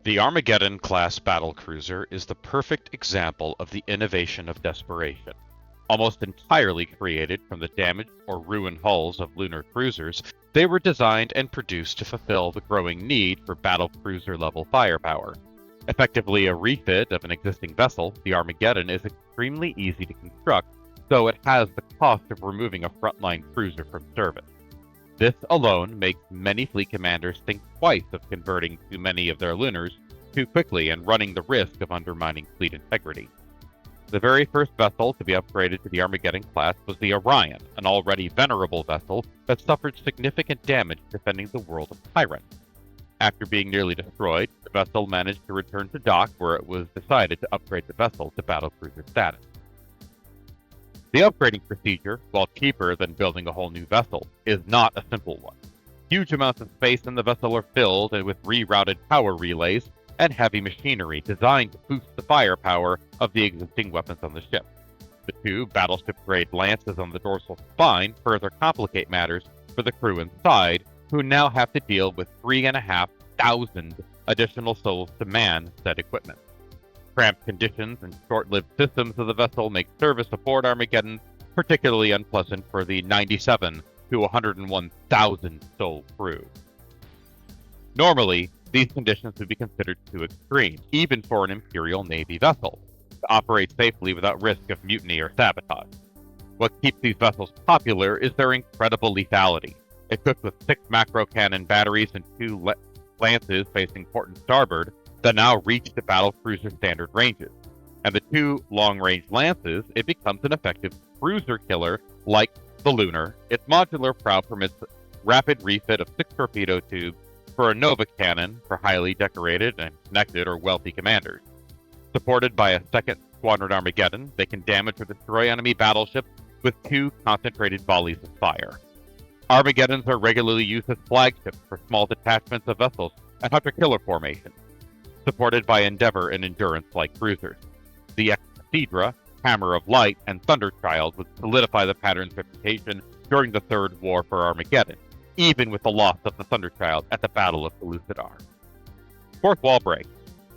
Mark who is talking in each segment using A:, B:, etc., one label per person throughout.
A: The Armageddon-class battlecruiser is the perfect example of the innovation of desperation. Almost entirely created from the damaged or ruined hulls of lunar cruisers, they were designed and produced to fulfill the growing need for battlecruiser-level firepower. Effectively a refit of an existing vessel, the Armageddon is extremely easy to construct, though it has the cost of removing a frontline cruiser from service. This alone makes many fleet commanders think twice of converting too many of their lunars too quickly and running the risk of undermining fleet integrity. The very first vessel to be upgraded to the Armageddon class was the Orion, an already venerable vessel that suffered significant damage defending the world of Tyrants. After being nearly destroyed, the vessel managed to return to dock where it was decided to upgrade the vessel to battlecruiser status. The upgrading procedure, while cheaper than building a whole new vessel, is not a simple one. Huge amounts of space in the vessel are filled with rerouted power relays and heavy machinery designed to boost the firepower of the existing weapons on the ship. The two battleship-grade lances on the dorsal spine further complicate matters for the crew inside, who now have to deal with 3,500 additional souls to man said equipment. Cramped conditions and short-lived systems of the vessel make service aboard Armageddon particularly unpleasant for the 97 to 101,000 soul crew. Normally, these conditions would be considered too extreme, even for an Imperial Navy vessel, to operate safely without risk of mutiny or sabotage. What keeps these vessels popular is their incredible lethality. Equipped with 6 macro cannon batteries and 2 lances facing port and starboard, that now reach the battlecruiser standard ranges. And the 2 long-range lances, it becomes an effective cruiser killer like the Lunar. Its modular prow permits rapid refit of 6 torpedo tubes for a Nova cannon for highly decorated and connected or wealthy commanders. Supported by a 2nd Squadron Armageddon, they can damage or destroy enemy battleships with 2 concentrated volleys of fire. Armageddons are regularly used as flagships for small detachments of vessels and hunter-killer formations. Supported by Endeavor and Endurance-like cruisers. The Cathedra, Hammer of Light, and Thunderchild would solidify the pattern's reputation during the Third War for Armageddon, even with the loss of the Thunderchild at the Battle of Pellucidar. Fourth wall break.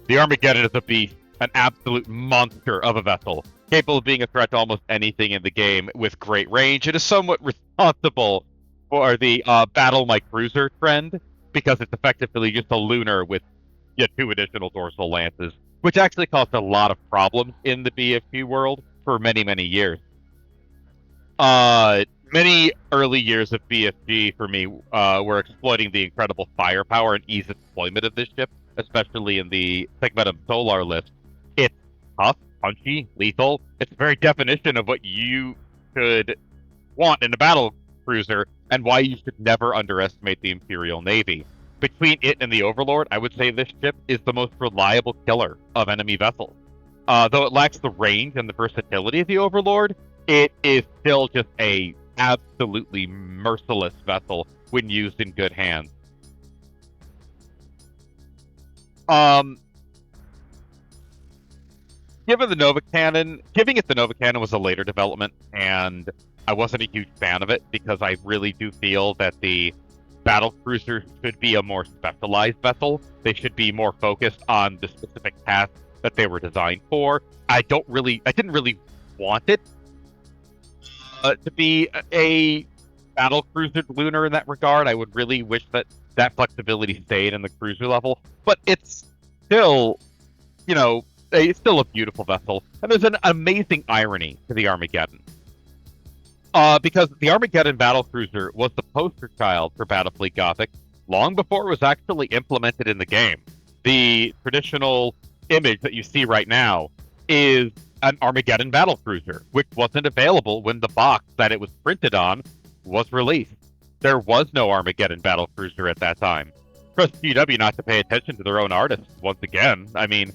A: The Armageddon is a beast, an absolute monster of a vessel, capable of being a threat to almost anything in the game with great range. It is somewhat responsible for the Battle My Cruiser trend, because it's effectively just a lunar with 2 additional dorsal lances, which actually caused a lot of problems in the BFG world for many, many years. Many early years of BFG for me were exploiting the incredible firepower and ease of deployment of this ship, especially in the Segmentum Solar list. It's tough, punchy, lethal. It's the very definition of what you could want in a battle cruiser and why you should never underestimate the Imperial Navy. Between it and the Overlord, I would say this ship is the most reliable killer of enemy vessels. Though it lacks the range and the versatility of the Overlord, it is still just a absolutely merciless vessel when used in good hands. Giving it the Nova Cannon was a later development, and I wasn't a huge fan of it because I really do feel that the battlecruiser should be a more specialized vessel. They should be more focused on the specific tasks that they were designed for. I didn't really want it to be a battlecruiser lunar in that regard. I would really wish that flexibility stayed in the cruiser level, but it's still, it's still a beautiful vessel. And there's an amazing irony to the Armageddon. Because the Armageddon battlecruiser was the poster child for Battlefleet Gothic long before it was actually implemented in the game. The traditional image that you see right now is an Armageddon battlecruiser, which wasn't available when the box that it was printed on was released. There was no Armageddon battlecruiser at that time. Trust GW not to pay attention to their own artists once again. I mean,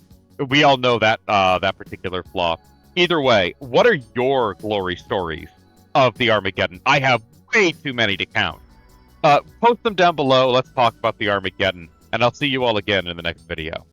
A: we all know that that particular flaw. Either way, what are your glory stories of the Armageddon? I have way too many to count. Post them down below. Let's talk about the Armageddon, and I'll see you all again in the next video.